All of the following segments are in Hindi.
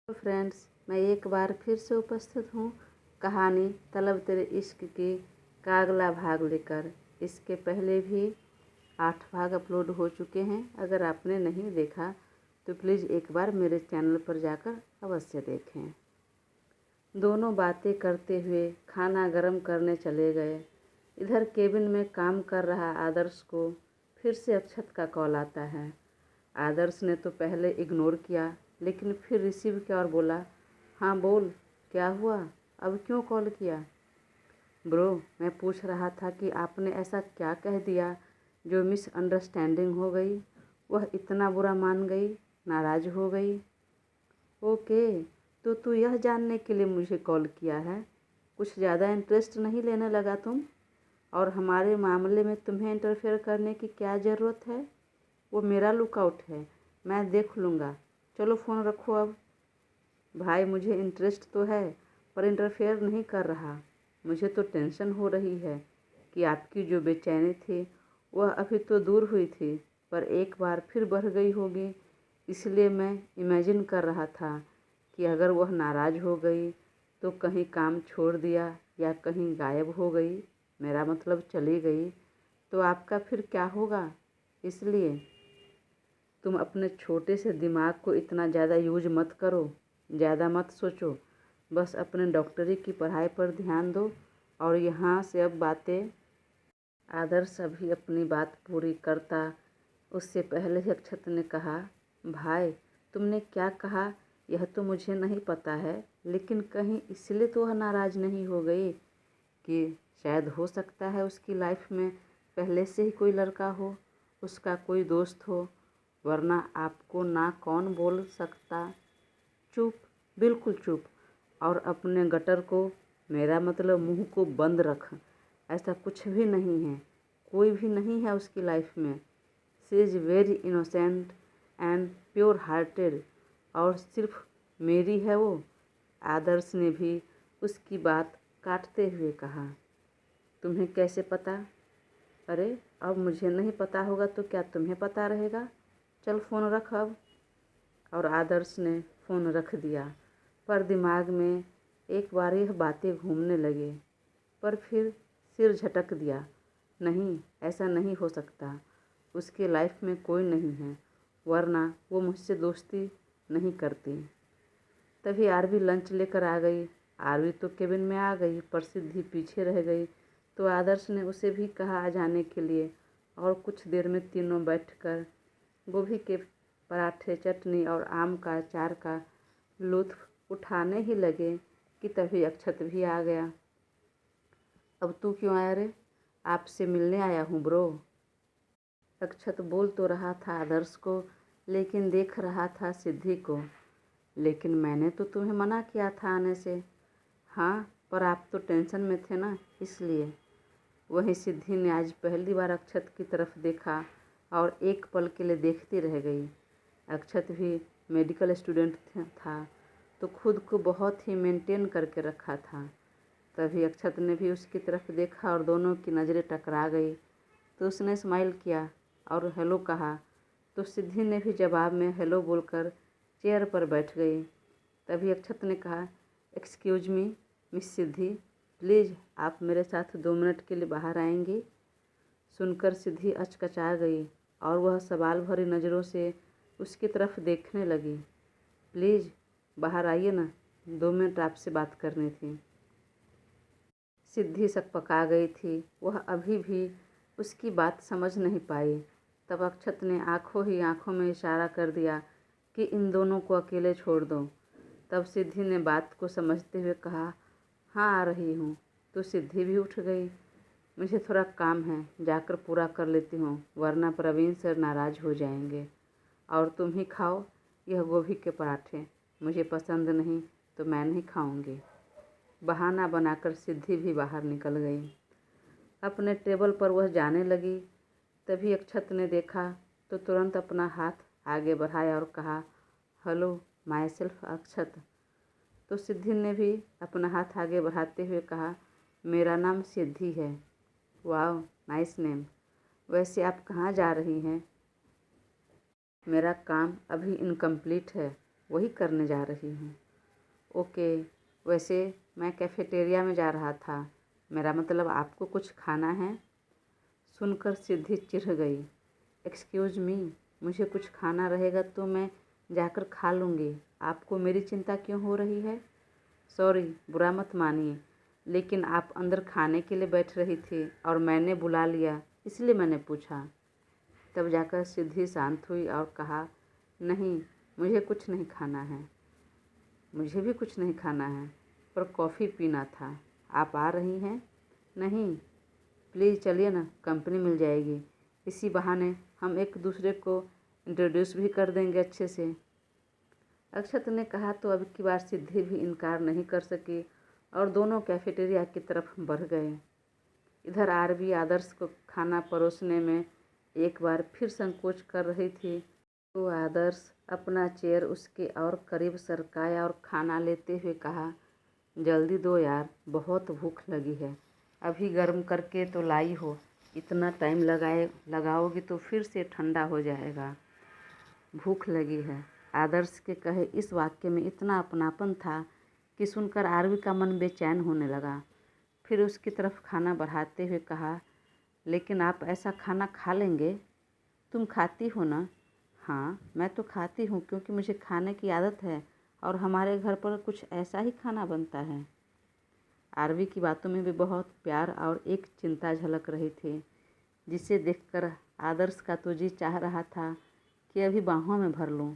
तो फ्रेंड्स, मैं एक बार फिर से उपस्थित हूँ कहानी तलब तेरे इश्क की का अगला भाग लेकर। इसके पहले भी 8 भाग अपलोड हो चुके हैं। अगर आपने नहीं देखा तो प्लीज़ एक बार मेरे चैनल पर जाकर अवश्य देखें। दोनों बातें करते हुए खाना गर्म करने चले गए। इधर केबिन में काम कर रहा आदर्श को फिर से अक्षत का कॉल आता है। आदर्श ने तो पहले इग्नोर किया, लेकिन फिर रिसीव किया और बोला, हाँ बोल, क्या हुआ, अब क्यों कॉल किया? ब्रो, मैं पूछ रहा था कि आपने ऐसा क्या कह दिया जो मिसअंडरस्टैंडिंग हो गई, वह इतना बुरा मान गई, नाराज़ हो गई। ओके, तो तू यह जानने के लिए मुझे कॉल किया है? कुछ ज़्यादा इंटरेस्ट नहीं लेने लगा तुम? और हमारे मामले में तुम्हें इंटरफेयर करने की क्या ज़रूरत है? वो मेरा लुकआउट है, मैं देख लूँगा। चलो फ़ोन रखो अब। भाई, मुझे इंटरेस्ट तो है पर इंटरफेयर नहीं कर रहा। मुझे तो टेंशन हो रही है कि आपकी जो बेचैनी थी वह अभी तो दूर हुई थी, पर एक बार फिर बढ़ गई होगी। इसलिए मैं इमेजिन कर रहा था कि अगर वह नाराज़ हो गई तो कहीं काम छोड़ दिया या कहीं गायब हो गई, मेरा मतलब चली गई, तो आपका फिर क्या होगा। इसलिए तुम अपने छोटे से दिमाग को इतना ज़्यादा यूज मत करो, ज़्यादा मत सोचो। बस अपने डॉक्टरी की पढ़ाई पर ध्यान दो। और यहाँ से अब बातें। आदर्श अभी अपनी बात पूरी करता उससे पहले ही अक्षत ने कहा, भाई तुमने क्या कहा यह तो मुझे नहीं पता है, लेकिन कहीं इसलिए तो वह नाराज़ नहीं हो गई कि शायद हो सकता है उसकी लाइफ में पहले से ही कोई लड़का हो, उसका कोई दोस्त हो, वरना आपको ना कौन बोल सकता। चुप, बिल्कुल चुप। और अपने गटर को, मेरा मतलब मुंह को बंद रख। ऐसा कुछ भी नहीं है, कोई भी नहीं है उसकी लाइफ में। She is very innocent and pure hearted, और सिर्फ मेरी है वो। आदर्श ने भी उसकी बात काटते हुए कहा, तुम्हें कैसे पता? अरे, अब मुझे नहीं पता होगा तो क्या तुम्हें पता रहेगा? चल फ़ोन रख अब। और आदर्श ने फ़ोन रख दिया, पर दिमाग में एक बार यह बातें घूमने लगे, पर फिर सिर झटक दिया। नहीं, ऐसा नहीं हो सकता। उसके लाइफ में कोई नहीं है, वरना वो मुझसे दोस्ती नहीं करती। तभी आरवी लंच लेकर आ गई। आरवी तो केबिन में आ गई, पर सिद्धि पीछे रह गई, तो आदर्श ने उसे भी कहा आ जाने के लिए। और कुछ देर में तीनों बैठकर गोभी के पराठे, चटनी और आम का अचार का लुत्फ़ उठाने ही लगे कि तभी अक्षत भी आ गया। अब तू क्यों आया रे? आपसे मिलने आया हूँ ब्रो। अक्षत बोल तो रहा था आदर्श को, लेकिन देख रहा था सिद्धि को। लेकिन मैंने तो तुम्हें मना किया था आने से। हाँ, पर आप तो टेंशन में थे ना, इसलिए। वहीं सिद्धि ने आज पहली बार अक्षत की तरफ देखा और एक पल के लिए देखती रह गई। अक्षत भी मेडिकल स्टूडेंट था, तो खुद को बहुत ही मेंटेन करके रखा था। तभी अक्षत ने भी उसकी तरफ देखा और दोनों की नज़रें टकरा गई, तो उसने स्माइल किया और हेलो कहा, तो सिद्धि ने भी जवाब में हेलो बोलकर चेयर पर बैठ गई। तभी अक्षत ने कहा, excuse me miss Siddhi, please आप मेरे साथ 2 मिनट के लिए बाहर आएंगी? सुनकर सिद्धि अचकचा गई और वह सवाल भरी नज़रों से उसकी तरफ देखने लगी। प्लीज़ बाहर आइए ना, 2 मिनट आपसे बात करनी थी। सिद्धि सकपका गई थी, वह अभी भी उसकी बात समझ नहीं पाई। तब अक्षत ने आंखों ही आंखों में इशारा कर दिया कि इन दोनों को अकेले छोड़ दो। तब सिद्धि ने बात को समझते हुए कहा, हाँ आ रही हूँ। तो सिद्धि भी उठ गई। मुझे थोड़ा काम है, जाकर पूरा कर लेती हूँ, वरना प्रवीण सर नाराज़ हो जाएंगे। और तुम ही खाओ यह गोभी के पराठे, मुझे पसंद नहीं तो मैं नहीं खाऊंगी। बहाना बनाकर सिद्धि भी बाहर निकल गई। अपने टेबल पर वह जाने लगी। तभी अक्षत ने देखा तो तुरंत अपना हाथ आगे बढ़ाया और कहा, हेलो माई सेल्फ अक्षत। तो सिद्धि ने भी अपना हाथ आगे बढ़ाते हुए कहा, मेरा नाम सिद्धि है। वाह, नाइस नेम। वैसे आप कहाँ जा रही हैं? मेरा काम अभी इनकम्प्लीट है, वही करने जा रही हूँ। ओके, वैसे मैं कैफेटेरिया में जा रहा था, मेरा मतलब आपको कुछ खाना है? सुनकर सिद्धि चिढ़ गई। एक्सक्यूज़ मी, मुझे कुछ खाना रहेगा तो मैं जाकर खा लूँगी, आपको मेरी चिंता क्यों हो रही है? सॉरी, बुरा मत मानिए, लेकिन आप अंदर खाने के लिए बैठ रही थी और मैंने बुला लिया, इसलिए मैंने पूछा। तब जाकर सिद्धि शांत हुई और कहा, नहीं, मुझे कुछ नहीं खाना है। मुझे भी कुछ नहीं खाना है, पर कॉफ़ी पीना था। आप आ रही हैं? नहीं, प्लीज़ चलिए ना, कंपनी मिल जाएगी। इसी बहाने हम एक दूसरे को इंट्रोड्यूस भी कर देंगे अच्छे से। अक्षत ने कहा तो अब की बार सिद्धि भी इनकार नहीं कर सकी और दोनों कैफेटेरिया की तरफ बढ़ गए। इधर आरबी आदर्श को खाना परोसने में एक बार फिर संकोच कर रही थी तो आदर्श अपना चेयर उसके और करीब सरकाया और खाना लेते हुए कहा, जल्दी दो यार, बहुत भूख लगी है। अभी गर्म करके तो लाई हो, इतना टाइम लगाओगी तो फिर से ठंडा हो जाएगा। भूख लगी है। आदर्श के कहे इस वाक्य में इतना अपनापन था कि सुनकर आरवी का मन बेचैन होने लगा। फिर उसकी तरफ खाना बढ़ाते हुए कहा, लेकिन आप ऐसा खाना खा लेंगे? तुम खाती हो ना? हाँ, मैं तो खाती हूँ क्योंकि मुझे खाने की आदत है और हमारे घर पर कुछ ऐसा ही खाना बनता है। आरवी की बातों में भी बहुत प्यार और एक चिंता झलक रही थी, जिसे देखकर आदर्श का तो जी चाह रहा था कि अभी बाहों में भर लूं,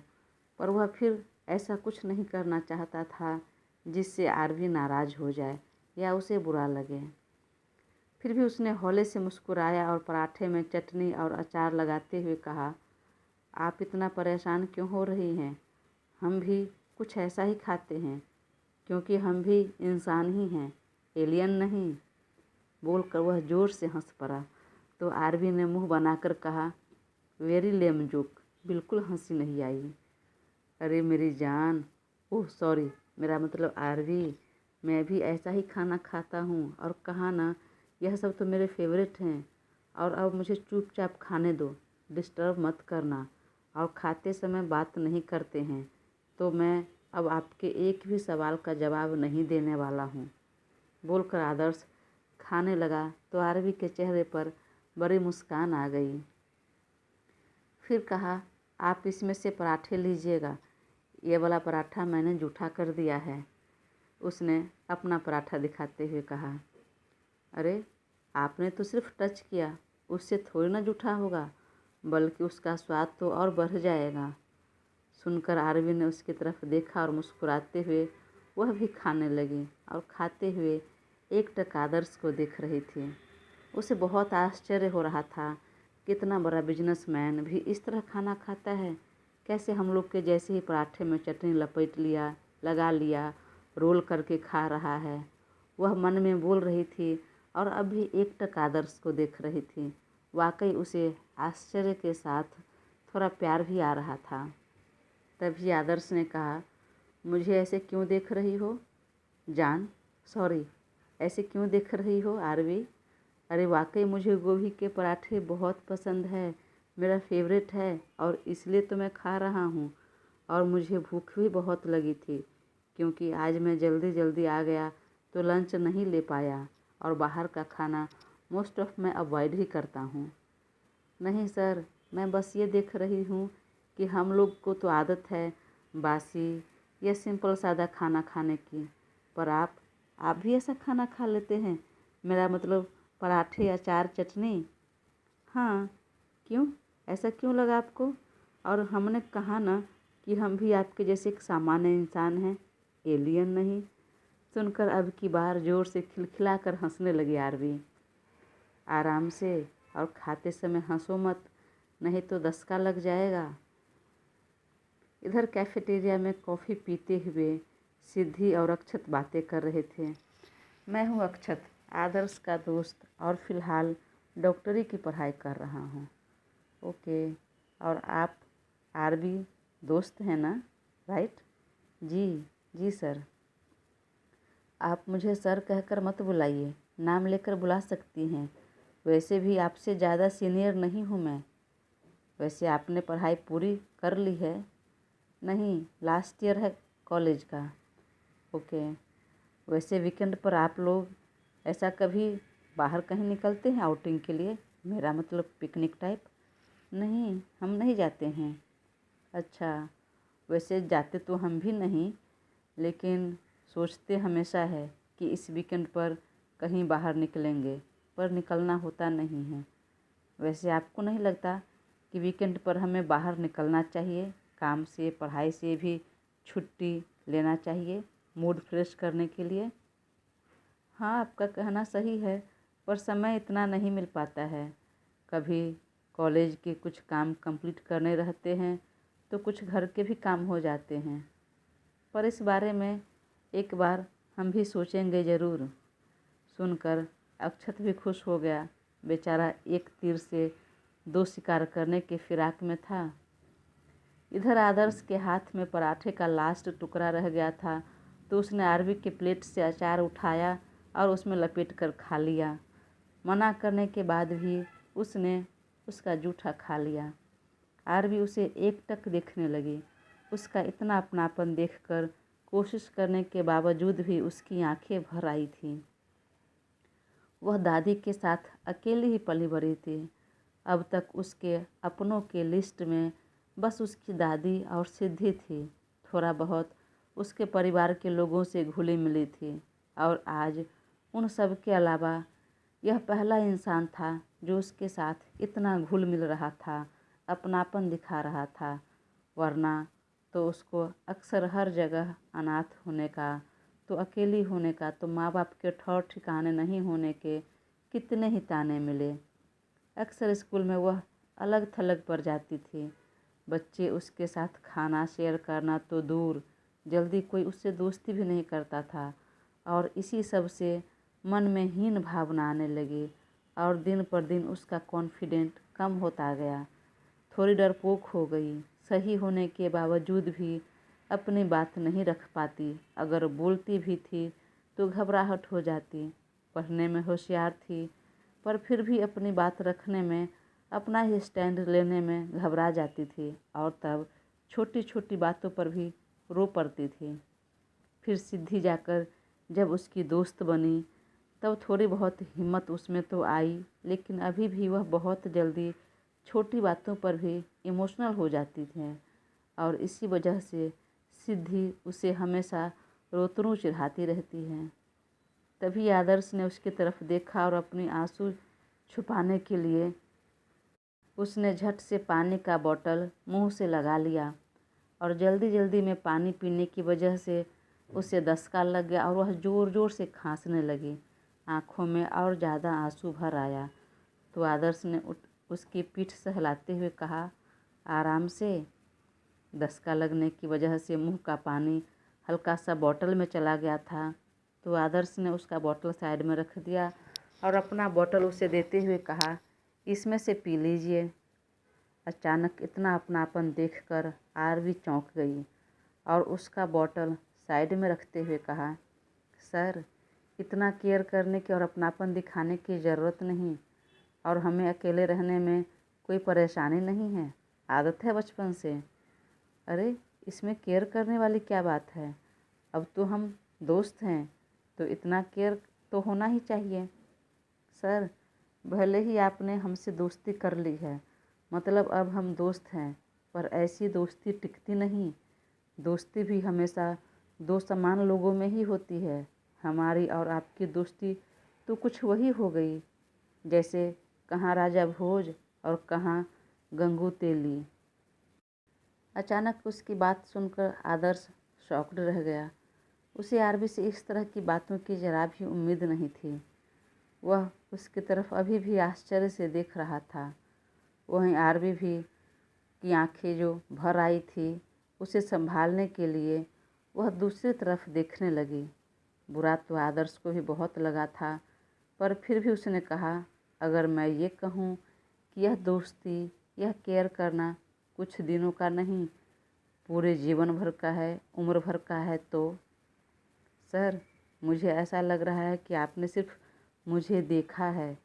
पर वह फिर ऐसा कुछ नहीं करना चाहता था जिससे आरवी नाराज़ हो जाए या उसे बुरा लगे। फिर भी उसने हौले से मुस्कुराया और पराठे में चटनी और अचार लगाते हुए कहा, आप इतना परेशान क्यों हो रही हैं? हम भी कुछ ऐसा ही खाते हैं, क्योंकि हम भी इंसान ही हैं, एलियन नहीं। बोलकर वह ज़ोर से हंस पड़ा तो आरवी ने मुंह बनाकर कहा, वेरी लेम जोक, बिल्कुल हंसी नहीं आई। अरे मेरी जान, ओह सॉरी, मेरा मतलब आरवी, मैं भी ऐसा ही खाना खाता हूँ और कहा ना, यह सब तो मेरे फेवरेट हैं। और अब मुझे चुपचाप खाने दो, डिस्टर्ब मत करना, और खाते समय बात नहीं करते हैं तो मैं अब आपके एक भी सवाल का जवाब नहीं देने वाला हूँ। बोलकर आदर्श खाने लगा तो आरवी के चेहरे पर बड़ी मुस्कान आ गई। फिर कहा, आप इसमें से पराठे लीजिएगा, ये वाला पराठा मैंने जूठा कर दिया है। उसने अपना पराठा दिखाते हुए कहा, अरे आपने तो सिर्फ टच किया, उससे थोड़ी ना जूठा होगा, बल्कि उसका स्वाद तो और बढ़ जाएगा। सुनकर आरवी ने उसकी तरफ देखा और मुस्कुराते हुए वह भी खाने लगी और खाते हुए एकटक आदर्श को देख रही थी। उसे बहुत आश्चर्य हो रहा था, कितना बड़ा बिजनेसमैन भी इस तरह खाना खाता है। कैसे हम लोग के जैसे ही पराठे में चटनी लपेट लिया, लगा लिया, रोल करके खा रहा है। वह मन में बोल रही थी और अभी एकटक आदर्श को देख रही थी। वाकई उसे आश्चर्य के साथ थोड़ा प्यार भी आ रहा था। तभी आदर्श ने कहा, मुझे ऐसे क्यों देख रही हो जान? सॉरी, ऐसे क्यों देख रही हो आरवी? अरे वाकई मुझे गोभी के पराठे बहुत पसंद है, मेरा फेवरेट है और इसलिए तो मैं खा रहा हूँ। और मुझे भूख भी बहुत लगी थी क्योंकि आज मैं जल्दी जल्दी आ गया तो लंच नहीं ले पाया और बाहर का खाना मोस्ट ऑफ मैं अवॉइड ही करता हूँ। नहीं सर, मैं बस ये देख रही हूँ कि हम लोग को तो आदत है बासी या सिंपल सादा खाना खाने की, पर आप भी ऐसा खाना खा लेते हैं? मेरा मतलब पराठे, अचार, चटनी। हाँ, क्यों? ऐसा क्यों लगा आपको? और हमने कहा ना कि हम भी आपके जैसे एक सामान्य इंसान हैं, एलियन नहीं। सुनकर अब की बार ज़ोर से खिलखिलाकर हंसने लगी आरवी। आराम से और खाते समय हंसो मत, नहीं तो दस्का लग जाएगा। इधर कैफेटेरिया में कॉफ़ी पीते हुए सिद्धि और अक्षत बातें कर रहे थे। मैं हूँ अक्षत, आदर्श का दोस्त, और फ़िलहाल डॉक्टरी की पढ़ाई कर रहा हूँ। ओके, और आप आरवी दोस्त हैं ना, राइट? जी सर। आप मुझे सर कहकर मत बुलाइए, नाम लेकर बुला सकती हैं। वैसे भी आपसे ज़्यादा सीनियर नहीं हूँ मैं। वैसे आपने पढ़ाई पूरी कर ली है? नहीं, लास्ट ईयर है कॉलेज का। ओके। वैसे वीकेंड पर आप लोग ऐसा कभी बाहर कहीं निकलते हैं आउटिंग के लिए? मेरा मतलब पिकनिक टाइप। नहीं, हम नहीं जाते हैं। अच्छा, वैसे जाते तो हम भी नहीं, लेकिन सोचते हमेशा है कि इस वीकेंड पर कहीं बाहर निकलेंगे, पर निकलना होता नहीं है। वैसे आपको नहीं लगता कि वीकेंड पर हमें बाहर निकलना चाहिए? काम से, पढ़ाई से भी छुट्टी लेना चाहिए मूड फ्रेश करने के लिए। हाँ, आपका कहना सही है, पर समय इतना नहीं मिल पाता है। कभी कॉलेज के कुछ काम कंप्लीट करने रहते हैं, तो कुछ घर के भी काम हो जाते हैं। पर इस बारे में एक बार हम भी सोचेंगे ज़रूर। सुनकर अक्षत भी खुश हो गया। बेचारा एक तीर से दो शिकार करने के फिराक में था। इधर आदर्श के हाथ में पराठे का लास्ट टुकड़ा रह गया था, तो उसने आरवी के प्लेट से अचार उठाया और उसमें लपेट कर खा लिया। मना करने के बाद भी उसने उसका जूठा खा लिया। आरवी उसे एकटक देखने लगी। उसका इतना अपनापन देखकर कोशिश करने के बावजूद भी उसकी आंखें भर आई थीं। वह दादी के साथ अकेली ही पली बड़ी थी। अब तक उसके अपनों के लिस्ट में बस उसकी दादी और सिद्धि थी। थोड़ा बहुत उसके परिवार के लोगों से घुली मिली थी, और आज उन सब के अलावा यह पहला इंसान था जो उसके साथ इतना घुल मिल रहा था, अपनापन दिखा रहा था। वरना तो उसको अक्सर हर जगह अनाथ होने का, तो अकेली होने का, तो माँ बाप के ठौर ठिकाने नहीं होने के कितने ही ताने मिले। अक्सर स्कूल में वह अलग थलग पड़ जाती थी। बच्चे उसके साथ खाना शेयर करना तो दूर, जल्दी कोई उससे दोस्ती भी नहीं करता था, और इसी सब से मन में हीन भावना आने लगी, और दिन पर दिन उसका कॉन्फिडेंट कम होता गया। थोड़ी डरपोक हो गई। सही होने के बावजूद भी अपनी बात नहीं रख पाती। अगर बोलती भी थी तो घबराहट हो जाती। पढ़ने में होशियार थी, पर फिर भी अपनी बात रखने में, अपना ही स्टैंड लेने में घबरा जाती थी, और तब छोटी छोटी बातों पर भी रो पड़ती थी। फिर सिद्धि जाकर जब उसकी दोस्त बनी, तब थोड़ी बहुत हिम्मत उसमें तो आई, लेकिन अभी भी वह बहुत जल्दी छोटी बातों पर भी इमोशनल हो जाती थी, और इसी वजह से सिद्धि उसे हमेशा रोतरू चिढ़ाती रहती है। तभी आदर्श ने उसकी तरफ देखा, और अपनी आंसू छुपाने के लिए उसने झट से पानी का बोतल मुंह से लगा लिया, और जल्दी जल्दी में पानी पीने की वजह से उसे दस्तका लग गया, और वह ज़ोर ज़ोर से खांसने लगी। आँखों में और ज़्यादा आंसू भर आया। तो आदर्श ने उसकी पीठ सहलाते हुए कहा, आराम से। दस्तका लगने की वजह से मुंह का पानी हल्का सा बोतल में चला गया था, तो आदर्श ने उसका बोतल साइड में रख दिया और अपना बोतल उसे देते हुए कहा, इसमें से पी लीजिए। अचानक इतना अपनापन देखकर आरवी चौंक गई, और उसका बोतल साइड में रखते हुए कहा, सर, इतना केयर करने की और अपनापन दिखाने की ज़रूरत नहीं, और हमें अकेले रहने में कोई परेशानी नहीं है, आदत है बचपन से। अरे, इसमें केयर करने वाली क्या बात है? अब तो हम दोस्त हैं, तो इतना केयर तो होना ही चाहिए। सर, भले ही आपने हमसे दोस्ती कर ली है, मतलब अब हम दोस्त हैं, पर ऐसी दोस्ती टिकती नहीं। दोस्ती भी हमेशा दो समान लोगों में ही होती है। हमारी और आपकी दोस्ती तो कुछ वही हो गई, जैसे कहाँ राजा भोज और कहाँ गंगू तेली। अचानक उसकी बात सुनकर आदर्श शॉक्ड रह गया। उसे आरवी से इस तरह की बातों की जरा भी उम्मीद नहीं थी। वह उसकी तरफ अभी भी आश्चर्य से देख रहा था। वहीं आरवी भी की आंखें जो भर आई थी, उसे संभालने के लिए वह दूसरी तरफ देखने लगी। बुरा तो आदर्श को भी बहुत लगा था, पर फिर भी उसने कहा, अगर मैं ये कहूँ कि यह दोस्ती, यह केयर करना कुछ दिनों का नहीं, पूरे जीवन भर का है, उम्र भर का है, तो सर, मुझे ऐसा लग रहा है कि आपने सिर्फ मुझे देखा है,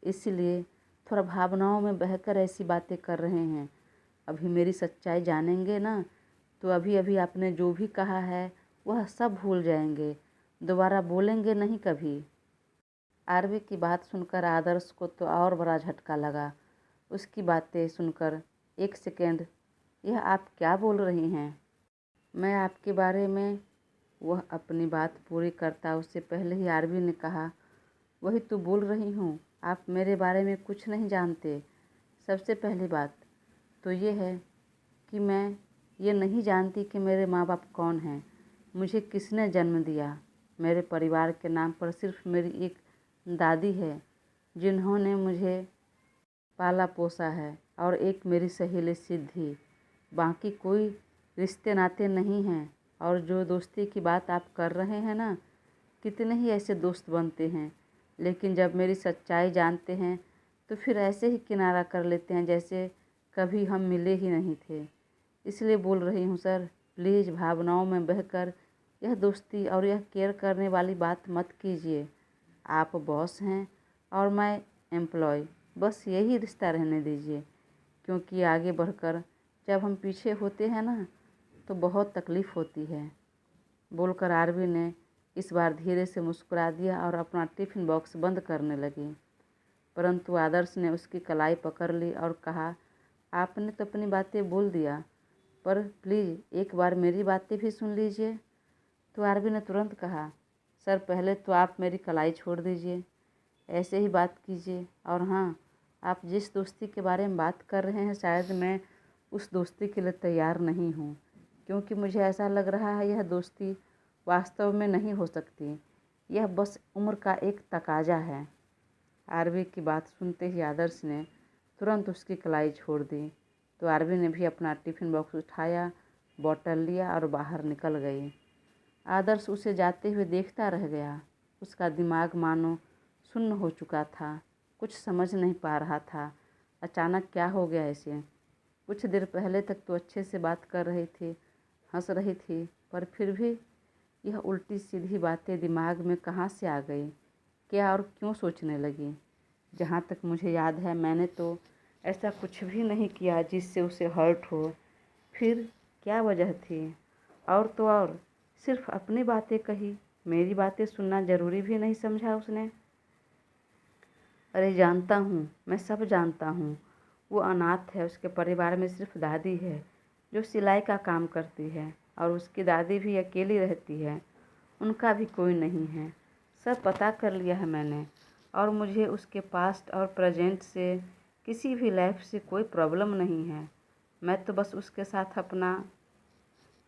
इसलिए थोड़ा भावनाओं में बहकर ऐसी बातें कर रहे हैं। अभी मेरी सच्चाई जानेंगे ना, तो अभी अभी आपने जो भी कहा है वह सब भूल जाएंगे, दोबारा बोलेंगे नहीं कभी। आरवी की बात सुनकर आदर्श को तो और बड़ा झटका लगा। उसकी बातें सुनकर एक सेकेंड, यह आप क्या बोल रही हैं? मैं आपके बारे में। वह अपनी बात पूरी करता उससे पहले ही आरवी ने कहा, वही तो बोल रही हूँ, आप मेरे बारे में कुछ नहीं जानते। सबसे पहली बात तो ये है कि मैं ये नहीं जानती कि मेरे माँ बाप कौन हैं, मुझे किसने जन्म दिया। मेरे परिवार के नाम पर सिर्फ मेरी एक दादी है जिन्होंने मुझे पाला पोसा है, और एक मेरी सहेली सिद्धि। बाकी कोई रिश्ते नाते नहीं हैं। और जो दोस्ती की बात आप कर रहे हैं ना, कितने ही ऐसे दोस्त बनते हैं, लेकिन जब मेरी सच्चाई जानते हैं तो फिर ऐसे ही किनारा कर लेते हैं जैसे कभी हम मिले ही नहीं थे। इसलिए बोल रही हूँ सर, प्लीज़ भावनाओं में बहकर यह दोस्ती और यह केयर करने वाली बात मत कीजिए। आप बॉस हैं और मैं एम्प्लॉय, बस यही रिश्ता रहने दीजिए, क्योंकि आगे बढ़कर जब हम पीछे होते हैं ना तो बहुत तकलीफ़ होती है। बोलकर आरवी ने इस बार धीरे से मुस्कुरा दिया और अपना टिफ़िन बॉक्स बंद करने लगी। परंतु आदर्श ने उसकी कलाई पकड़ ली और कहा, आपने तो अपनी बातें बोल दिया, पर प्लीज़ एक बार मेरी बातें भी सुन लीजिए। तो आरवी ने तुरंत कहा, सर पहले तो आप मेरी कलाई छोड़ दीजिए, ऐसे ही बात कीजिए। और हाँ, आप जिस दोस्ती के बारे में बात कर रहे हैं शायद मैं उस दोस्ती के लिए तैयार नहीं हूँ, क्योंकि मुझे ऐसा लग रहा है यह दोस्ती वास्तव में नहीं हो सकती। यह बस उम्र का एक तकाजा है। आरवी की बात सुनते ही आदर्श ने तुरंत उसकी कलाई छोड़ दी। तो आरवी ने भी अपना टिफ़िन बॉक्स उठाया, बॉटल लिया और बाहर निकल गई। आदर्श उसे जाते हुए देखता रह गया। उसका दिमाग मानो सुन्न हो चुका था, कुछ समझ नहीं पा रहा था अचानक क्या हो गया इसे। कुछ देर पहले तक तो अच्छे से बात कर रही थी, हंस रही थी, पर फिर भी यह उल्टी सीधी बातें दिमाग में कहाँ से आ गई, क्या और क्यों सोचने लगी। जहाँ तक मुझे याद है मैंने तो ऐसा कुछ भी नहीं किया जिससे उसे हर्ट हो। फिर क्या वजह थी? और तो और सिर्फ अपनी बातें कही, मेरी बातें सुनना ज़रूरी भी नहीं समझा उसने। अरे जानता हूँ, मैं सब जानता हूँ। वो अनाथ है, उसके परिवार में सिर्फ दादी है जो सिलाई का काम करती है, और उसकी दादी भी अकेली रहती है, उनका भी कोई नहीं है। सब पता कर लिया है मैंने, और मुझे उसके पास्ट और प्रेजेंट से किसी भी लाइफ से कोई प्रॉब्लम नहीं है। मैं तो बस उसके साथ अपना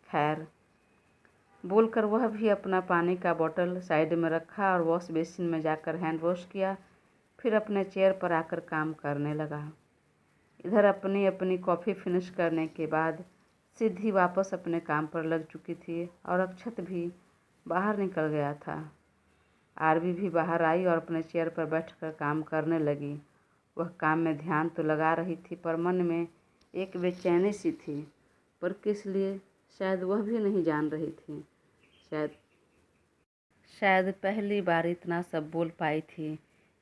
खैर। बोलकर वह भी अपना पानी का बोतल साइड में रखा और वॉश बेसिन में जाकर हैंड वॉश किया, फिर अपने चेयर पर आकर काम करने लगा। इधर अपनी अपनी कॉफ़ी फिनिश करने के बाद सिद्धि वापस अपने काम पर लग चुकी थी और अक्षत भी बाहर निकल गया था। आरवी भी बाहर आई और अपने चेयर पर बैठकर काम करने लगी। वह काम में ध्यान तो लगा रही थी, पर मन में एक बेचैनी सी थी, पर किस लिए शायद वह भी नहीं जान रही थी। शायद पहली बार इतना सब बोल पाई थी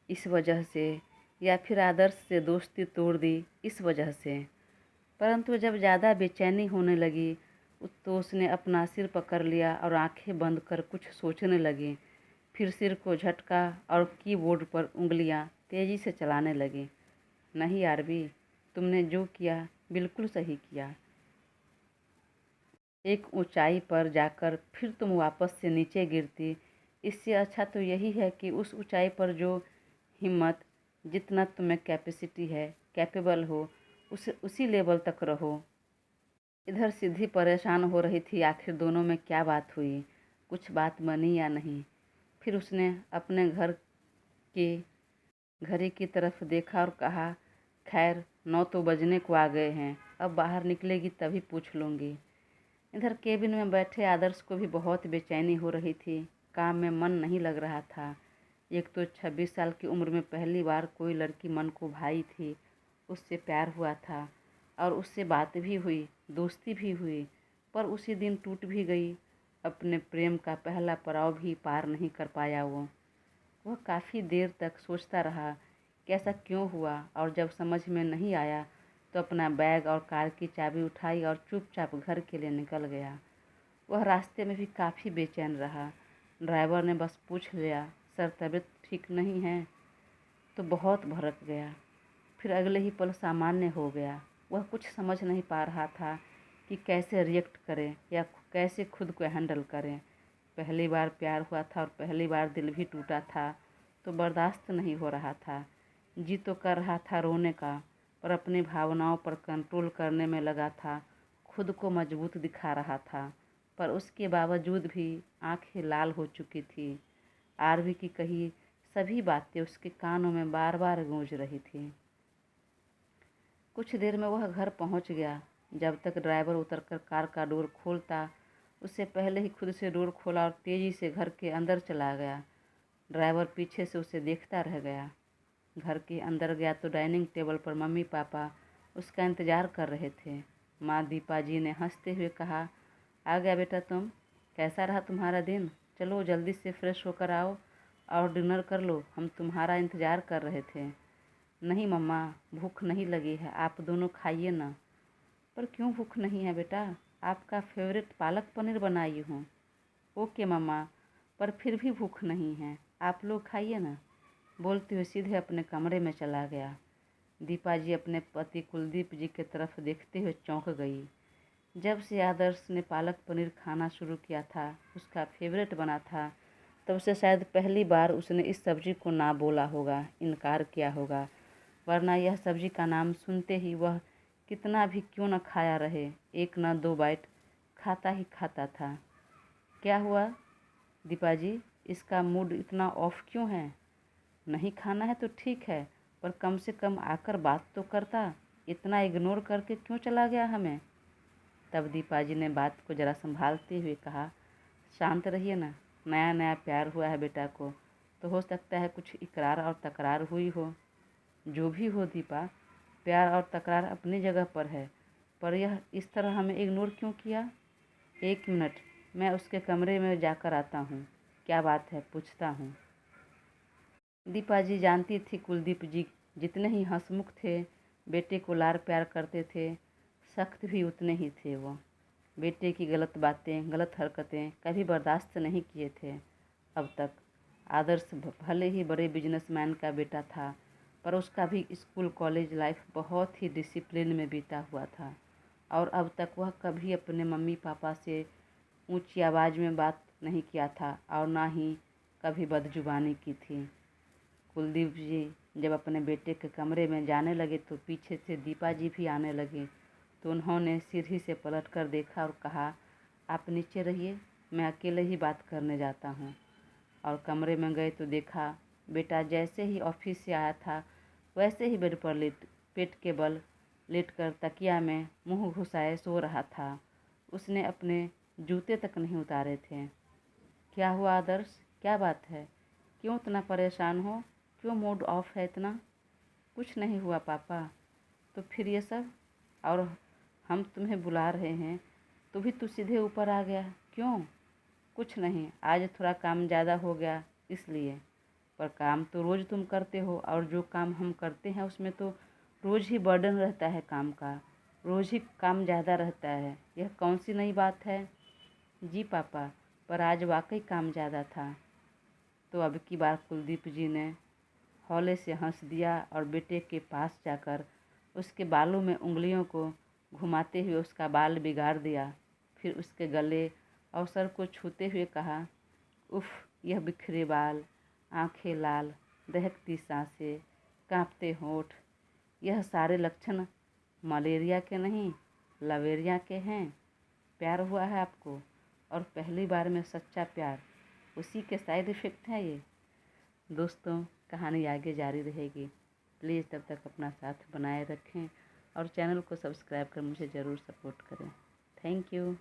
इस वजह से, या फिर आदर्श से दोस्ती तोड़ दी इस वजह से। परंतु जब ज़्यादा बेचैनी होने लगी तो उसने अपना सिर पकड़ लिया और आंखें बंद कर कुछ सोचने लगी। फिर सिर को झटका और कीबोर्ड पर उंगलियां तेज़ी से चलाने लगी। नहीं आरवी, तुमने जो किया बिल्कुल सही किया। एक ऊंचाई पर जाकर फिर तुम वापस से नीचे गिरती, इससे अच्छा तो यही है कि उस ऊंचाई पर जो हिम्मत, जितना तुम्हें कैपेसिटी है, कैपेबल हो, उसी लेवल तक रहो। इधर सिद्धि परेशान हो रही थी, आखिर दोनों में क्या बात हुई, कुछ बात बनी या नहीं। फिर उसने अपने के घड़ी की तरफ देखा और कहा, खैर 9 तो बजने को आ गए हैं, अब बाहर निकलेगी तभी पूछ लूँगी। इधर केबिन में बैठे आदर्श को भी बहुत बेचैनी हो रही थी, काम में मन नहीं लग रहा था। एक तो 26 साल की उम्र में पहली बार कोई लड़की मन को भाई थी, उससे प्यार हुआ था और उससे बात भी हुई, दोस्ती भी हुई, पर उसी दिन टूट भी गई। अपने प्रेम का पहला पड़ाव भी पार नहीं कर पाया वह काफ़ी देर तक सोचता रहा कि ऐसा क्यों हुआ, और जब समझ में नहीं आया तो अपना बैग और कार की चाबी उठाई और चुपचाप घर के लिए निकल गया। वह रास्ते में भी काफ़ी बेचैन रहा। ड्राइवर ने बस पूछ लिया, सर तबीयत ठीक नहीं है, तो बहुत भड़क गया। फिर अगले ही पल सामान्य हो गया। वह कुछ समझ नहीं पा रहा था कि कैसे रिएक्ट करें या कैसे खुद को हैंडल करें। पहली बार प्यार हुआ था और पहली बार दिल भी टूटा था, तो बर्दाश्त नहीं हो रहा था। जी तो कर रहा था रोने का, पर अपनी भावनाओं पर कंट्रोल करने में लगा था। खुद को मजबूत दिखा रहा था, पर उसके बावजूद भी आंखें लाल हो चुकी थी। आरवी की कही सभी बातें उसके कानों में बार बार गूंज रही थी। कुछ देर में वह घर पहुंच गया। जब तक ड्राइवर उतरकर कार का डोर खोलता, उससे पहले ही खुद से डोर खोला और तेज़ी से घर के अंदर चला गया। ड्राइवर पीछे से उसे देखता रह गया। घर के अंदर गया तो डाइनिंग टेबल पर मम्मी पापा उसका इंतज़ार कर रहे थे। माँ दीपा जी ने हंसते हुए कहा, आ गया बेटा तुम, कैसा रहा तुम्हारा दिन? चलो जल्दी से फ्रेश होकर आओ और डिनर कर लो, हम तुम्हारा इंतज़ार कर रहे थे। नहीं मम्मा, भूख नहीं लगी है, आप दोनों खाइए ना। पर क्यों भूख नहीं है बेटा? आपका फेवरेट पालक पनीर बनाई हूँ। ओके मम्मा, पर फिर भी भूख नहीं है, आप लोग खाइए ना। बोलते हुए सीधे अपने कमरे में चला गया। दीपा जी अपने पति कुलदीप जी की तरफ देखते हुए चौंक गई। जब से आदर्श ने पालक पनीर खाना शुरू किया था, उसका फेवरेट बना था, तब से शायद पहली बार उसने इस सब्जी को ना बोला होगा, इनकार किया होगा। वरना यह सब्जी का नाम सुनते ही वह कितना भी क्यों न खाया रहे, एक न दो बाइट खाता ही खाता था। क्या हुआ दीपा जी, इसका मूड इतना ऑफ क्यों है? नहीं खाना है तो ठीक है, पर कम से कम आकर बात तो करता, इतना इग्नोर करके क्यों चला गया हमें? तब दीपा जी ने बात को जरा संभालते हुए कहा, शांत रहिए ना, नया नया प्यार हुआ है बेटा को, तो हो सकता है कुछ इकरार और तकरार हुई हो। जो भी हो दीपा, प्यार और तकरार अपनी जगह पर है, पर यह इस तरह हमें इग्नोर क्यों किया? एक मिनट, मैं उसके कमरे में जाकर आता हूँ। क्या बात है, पूछता हूँ। दीपा जी जानती थी कुलदीप जी जितने ही हंसमुख थे, बेटे को लाड़ प्यार करते थे, सख्त भी उतने ही थे। वो बेटे की गलत बातें, गलत हरकतें कभी बर्दाश्त नहीं किए थे अब तक। आदर्श भले ही बड़े बिजनेसमैन का बेटा था, पर उसका भी स्कूल कॉलेज लाइफ बहुत ही डिसिप्लिन में बीता हुआ था, और अब तक वह कभी अपने मम्मी पापा से ऊंची आवाज़ में बात नहीं किया था और ना ही कभी बदजुबानी की थी। कुलदीप जी जब अपने बेटे के कमरे में जाने लगे तो पीछे से दीपा जी भी आने लगी, तो उन्होंने सीढ़ी से पलट कर देखा और कहा, आप नीचे रहिए, मैं अकेले ही बात करने जाता हूँ। और कमरे में गए तो देखा बेटा जैसे ही ऑफिस से आया था वैसे ही बेड पर पेट के बल लेटकर तकिया में मुंह घुसाए सो रहा था। उसने अपने जूते तक नहीं उतारे थे। क्या हुआ आदर्श, क्या बात है, क्यों इतना परेशान हो, क्यों मूड ऑफ है इतना? कुछ नहीं हुआ पापा। तो फिर ये सब? और हम तुम्हें बुला रहे हैं तो भी तू सीधे ऊपर आ गया, क्यों? कुछ नहीं, आज थोड़ा काम ज़्यादा हो गया इसलिए। पर काम तो रोज़ तुम करते हो, और जो काम हम करते हैं उसमें तो रोज़ ही बर्डन रहता है काम का, रोज़ ही काम ज़्यादा रहता है, यह कौन सी नई बात है? जी पापा, पर आज वाकई काम ज़्यादा था। तो अब की बार कुलदीप जी ने हौले से हंस दिया और बेटे के पास जाकर उसके बालों में उंगलियों को घुमाते हुए उसका बाल बिगाड़ दिया। फिर उसके गले और सर को छूते हुए कहा, उफ, यह बिखरे बाल, आंखें लाल, दहकती सांसें, कांपते होंठ, यह सारे लक्षण मलेरिया के नहीं लवेरिया के हैं। प्यार हुआ है आपको, और पहली बार में सच्चा प्यार, उसी के साइड इफ़ेक्ट है ये। दोस्तों, कहानी आगे जारी रहेगी। प्लीज़ तब तक अपना साथ बनाए रखें और चैनल को सब्सक्राइब कर मुझे ज़रूर सपोर्ट करें। Thank you.